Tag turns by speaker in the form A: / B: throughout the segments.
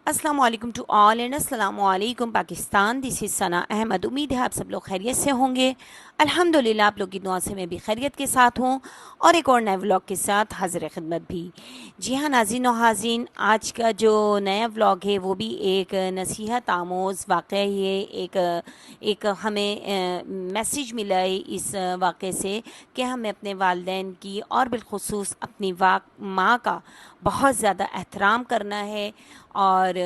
A: अस्सलाम वालेकुम to all and अस्सलाम वालेकुम पाकिस्तान। दिस इज़ सना अहमद। उम्मीद है आप सब लोग खैरियत से होंगे। अल्हम्दुलिल्लाह आप लोग की दुआ से मैं भी खैरियत के साथ हूँ और एक और नए व्लॉग के साथ हाजिर खिदमत भी। जी हाँ नाज़रीन और हाज़रीन, आज का जो नया व्लॉग है वो भी एक नसीहत आमोज़ वाक़या है। एक हमें मैसेज मिला है इस वाक़े से कि हमें अपने वालिदैन की और बिलखुसूस अपनी माँ का बहुत ज़्यादा एहतराम करना है और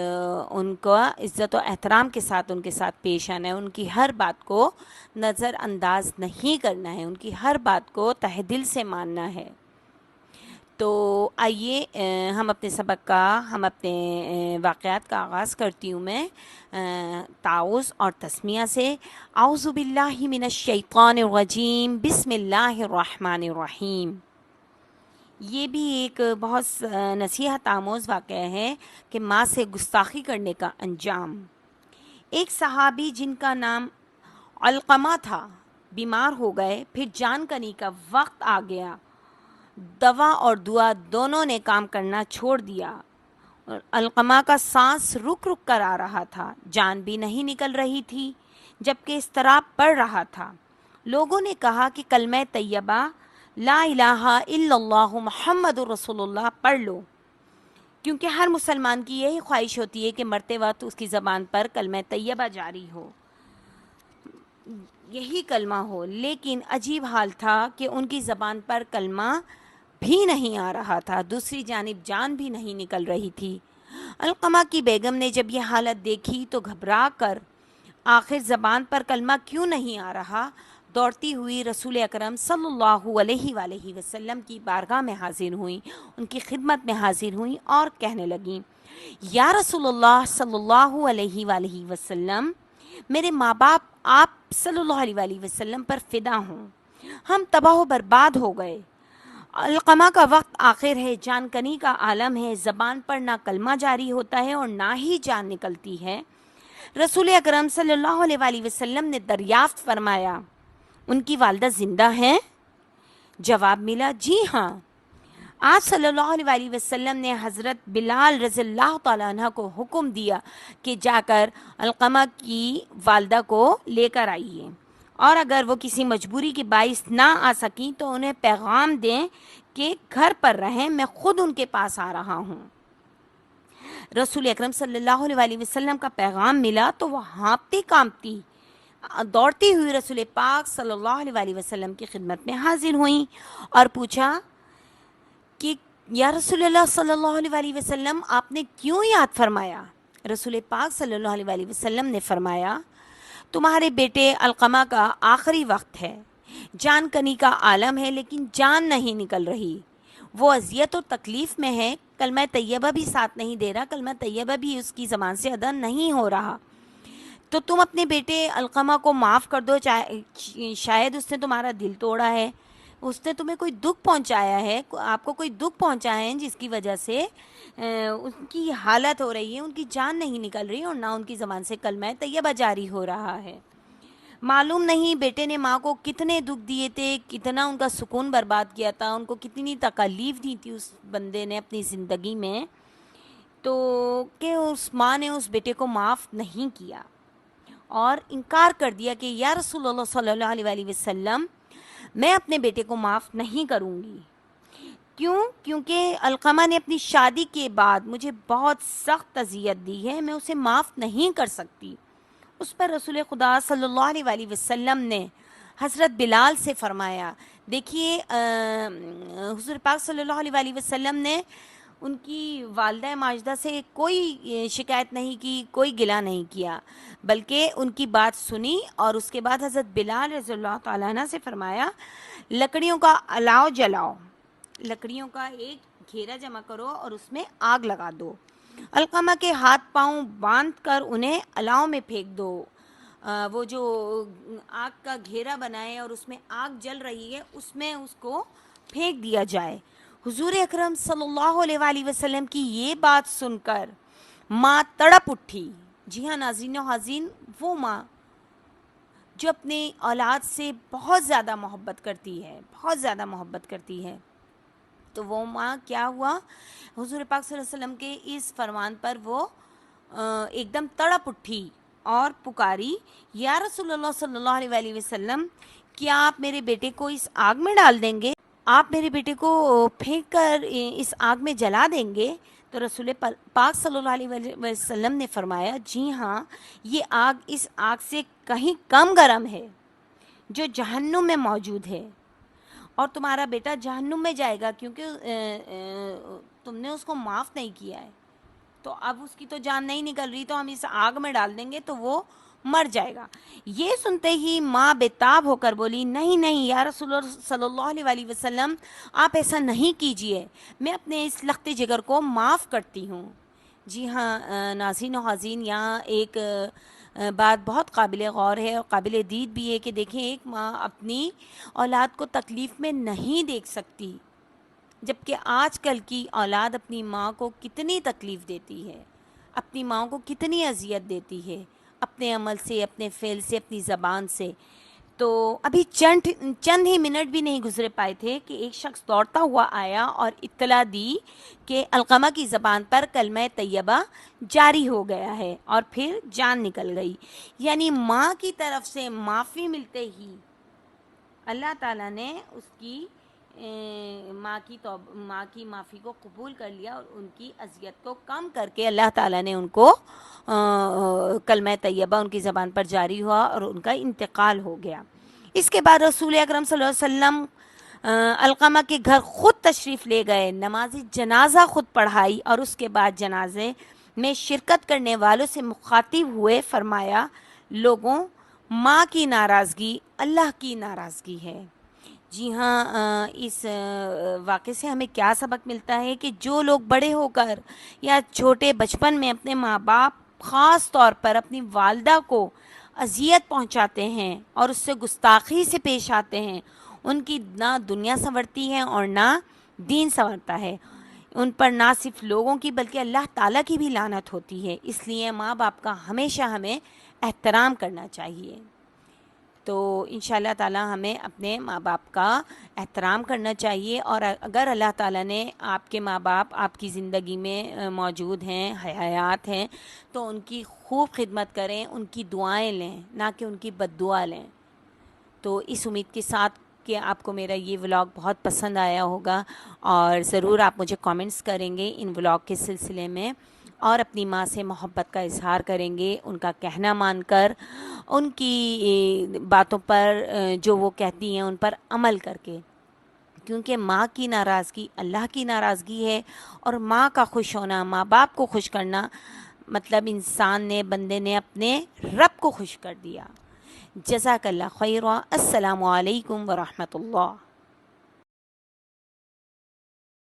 A: उनका इज़्ज़त और एहतराम के साथ उनके साथ पेश आना है। उनकी हर बात को नज़रअंदाज नहीं करना है, उनकी हर बात को तहे दिल से मानना है। तो आइए हम अपने सबक का वाक़यात का आगाज़ करती हूँ मैं ताउज़ और तस्मिया से। औज़ु बिल्लाहि मिनश शैतानिर रजीम, बिस्मिल्लाहिर रहमानिर रहीम। ये भी एक बहुत नसीहत आमोज़ वाक़या है कि माँ से गुस्ताखी करने का अंजाम। एक सहाबी जिनका नाम अलक़मा था बीमार हो गए। फिर जान कनी का वक्त आ गया। दवा और दुआ दोनों ने काम करना छोड़ दिया और अलक़मा का सांस रुक रुक कर आ रहा था, जान भी नहीं निकल रही थी जबकि इस्तराब पड़ रहा था। लोगों ने कहा कि कलमे तैयबा ला इलाहा इल्लल्लाहु मुहम्मदुर रसूलुल्लाह पढ़ लो, क्योंकि हर मुसलमान की यही ख्वाहिश होती है कि मरते वक्त उसकी ज़बान पर कलमे तैयबा जारी हो, यही कलमा हो। लेकिन अजीब हाल था कि उनकी ज़बान पर कलमा भी नहीं आ रहा था, दूसरी जानिब जान भी नहीं निकल रही थी। अलक़मा की बेगम ने जब यह हालत देखी तो घबरा कर आखिर ज़बान पर कलमा क्यों नहीं आ रहा, दौड़ती हुई रसूल अकरम सल्लल्लाहु अलैहि वसल्लम की बारगाह में हाजिर हुई, उनकी खिदमत में हाजिर हुई और कहने लगीं, या रसूलुल्लाह सल्लल्लाहु अलैहि वसल्लम, मेरे माँ बाप आप सल्लल्लाहु अलैहि वसल्लम पर फ़िदा हों, हम तबाह बर्बाद हो गए। अलक़मा का वक्त आखिर है, जानकनी का आलम है, ज़बान पर ना कलमा जारी होता है और ना ही जान निकलती है। रसूल अकरम सल्लल्लाहु अलैहि वसल्लम ने दरियाफ्त फरमाया, उनकी वालदा जिंदा हैं? जवाब मिला, जी हाँ। आज सल्लल्लाहु अलैहि वसल्लम ने हज़रत बिलाल रज़ियल्लाहु तआला अन्हा को हुक्म दिया कि जाकर अलक़मा की वालदा को लेकर आइए, और अगर वो किसी मजबूरी के बाइस ना आ सकी तो उन्हें पैगाम दें कि घर पर रहें, मैं खुद उनके पास आ रहा हूँ। रसूल अकरम सल्लल्लाहु अलैहि वसल्लम का पैगाम मिला तो वह हाँपती कांपती दौड़ती हुई रसूल पाक सल्लल्लाहु अलैहि वसल्लम की खिदमत में हाजिर हुई और पूछा कि या रसूलुल्लाह सल्लल्लाहु अलैहि वसल्लम, आपने क्यों याद फरमाया? रसूल पाक सल्लल्लाहु अलैहि वसल्लम ने फरमाया, तुम्हारे बेटे अलक़मा का आखिरी वक्त है, जान कनी का आलम है लेकिन जान नहीं निकल रही, वो अजियत और तकलीफ़ में है, कलमा तैयबा भी साथ नहीं दे रहा, कलमा तैयबा भी उसकी ज़बान से अदा नहीं हो रहा। तो तुम अपने बेटे अलक़मा को माफ़ कर दो, शायद उसने तुम्हारा दिल तोड़ा है, उसने तुम्हें कोई दुख पहुंचाया है, आपको कोई दुख पहुंचाया है जिसकी वजह से उनकी हालत हो रही है, उनकी जान नहीं निकल रही और ना उनकी ज़बान से कलमा तैयबा जारी हो रहा है। मालूम नहीं बेटे ने माँ को कितने दुख दिए थे, कितना उनका सुकून बर्बाद किया था, उनको कितनी तकलीफ़ दी थी उस बंदे ने अपनी ज़िंदगी में, तो कि उस माँ ने उस बेटे को माफ़ नहीं किया और इनकार कर दिया कि या रसूलुल्लाह सल्लल्लाहु अलैहि वसल्लम, मैं अपने बेटे को माफ़ नहीं करूँगी। क्यों? क्योंकि अलक़मा ने अपनी शादी के बाद मुझे बहुत सख्त अजियत दी है, मैं उसे माफ़ नहीं कर सकती। उस पर रसूल खुदा सल्लल्लाहु अलैहि वसल्लम ने हज़रत बिलाल से फ़रमाया, देखिए हुज़ूर पाक सल्लल्लाहु अलैहि वसल्लम ने उनकी वालदा माजिदा से कोई शिकायत नहीं की, कोई गिला नहीं किया, बल्कि उनकी बात सुनी और उसके बाद हज़रत बिलाल रज़ियल्लाहु तआला अन्हु से फरमाया, लकड़ियों का अलाव जलाओ, लकड़ियों का एक घेरा जमा करो और उसमें आग लगा दो, अलक़मा के हाथ पांव बांध कर उन्हें अलाव में फेंक दो। वो जो आग का घेरा बनाए और उसमें आग जल रही है उसमें उसको फेंक दिया जाए। हुजूर अकरम सल्लल्लाहु अलैहि वसल्लम की ये बात सुनकर माँ तड़प उठी। जी हाँ नाज़रीन और हाज़रीन, वो माँ जो अपने औलाद से बहुत ज़्यादा मोहब्बत करती है, बहुत ज़्यादा मोहब्बत करती है, तो वो माँ क्या हुआ, हुजूर पाक सल्लल्लाहु अलैहि वसल्लम के इस फरमान पर वो ایک دم تڑپ اٹھی اور پکاری، یا رسول اللہ صلی اللہ علیہ وآلہ وسلم، کیا آپ میرے بیٹے کو اس آگ میں ڈال دیں گے؟ آپ میرے بیٹے کو پھینک کر اس آگ میں جلا دیں گے؟ تو رسول پاک صلی اللہ علیہ وسلم نے فرمایا، جی ہاں، یہ آگ اس آگ سے کہیں کم گرم ہے جو جہنم میں موجود ہے، اور تمہارا بیٹا جہنم میں جائے گا کیونکہ تم نے اس کو معاف نہیں کیا ہے، تو اب اس کی تو جان نہیں نکل رہی، تو ہم اس آگ میں ڈال دیں گے تو وہ مر جائے گا۔ یہ سنتے ہی ماں بےتاب ہو کر بولی، نہیں نہیں یا رسول اللہ صلی اللہ علیہ وآلہ وسلم، آپ ایسا نہیں کیجئے، میں اپنے اس لخت جگر کو معاف کرتی ہوں۔ جی ہاں ناظرین و حاضرین، یہاں ایک بات بہت قابل غور ہے اور قابل دید بھی ہے کہ دیکھیں، ایک ماں اپنی اولاد کو تکلیف میں نہیں دیکھ سکتی، جبکہ آج کل کی اولاد اپنی ماں کو کتنی تکلیف دیتی ہے، اپنی ماں کو کتنی اذیت دیتی ہے، اپنے عمل سے، اپنے فعل سے، اپنی زبان سے۔ تو ابھی چند ہی منٹ بھی نہیں گزرے پائے تھے کہ ایک شخص دوڑتا ہوا آیا اور اطلاع دی کہ علقمہ کی زبان پر کلمہ طیبہ جاری ہو گیا ہے، اور پھر جان نکل گئی۔ یعنی ماں کی طرف سے معافی ملتے ہی اللہ تعالیٰ نے اس کی ماں کی معافی کو قبول کر لیا، اور ان کی اذیت کو کم کر کے اللہ تعالیٰ نے ان کو کلمہ طیبہ ان کی زبان پر جاری ہوا اور ان کا انتقال ہو گیا۔ اس کے بعد رسول اکرم صلی اللہ علیہ وسلم علقمہ کے گھر خود تشریف لے گئے، نماز جنازہ خود پڑھائی، اور اس کے بعد جنازے میں شرکت کرنے والوں سے مخاطب ہوئے، فرمایا، لوگوں، ماں کی ناراضگی اللہ کی ناراضگی ہے۔ جی ہاں، اس واقعے سے ہمیں کیا سبق ملتا ہے کہ جو لوگ بڑے ہو کر یا چھوٹے بچپن میں اپنے ماں باپ، خاص طور پر اپنی والدہ کو اذیت پہنچاتے ہیں اور اس سے گستاخی سے پیش آتے ہیں، ان کی نہ دنیا سنورتی ہے اور نہ دین سنورتا ہے، ان پر نہ صرف لوگوں کی بلکہ اللہ تعالیٰ کی بھی لعنت ہوتی ہے۔ اس لیے ماں باپ کا ہمیشہ ہمیں احترام کرنا چاہیے۔ تو انشاءاللہ تعالی ہمیں اپنے ماں باپ کا احترام کرنا چاہیے، اور اگر اللہ تعالیٰ نے آپ کے ماں باپ آپ کی زندگی میں موجود ہیں، حیات ہیں، تو ان کی خوب خدمت کریں، ان کی دعائیں لیں، نہ کہ ان کی بد دعا لیں۔ تو اس امید کے ساتھ کہ آپ کو میرا یہ ولاگ بہت پسند آیا ہوگا، اور ضرور آپ مجھے کامنٹس کریں گے ان ولاگ کے سلسلے میں، اور اپنی ماں سے محبت کا اظہار کریں گے، ان کا کہنا مان کر، ان کی باتوں پر جو وہ کہتی ہیں ان پر عمل کر کے، کیونکہ ماں کی ناراضگی اللہ کی ناراضگی ہے، اور ماں کا خوش ہونا، ماں باپ کو خوش کرنا، مطلب انسان نے، بندے نے اپنے رب کو خوش کر دیا۔ جزاک اللہ خیرا۔ السلام علیکم ورحمۃ اللہ۔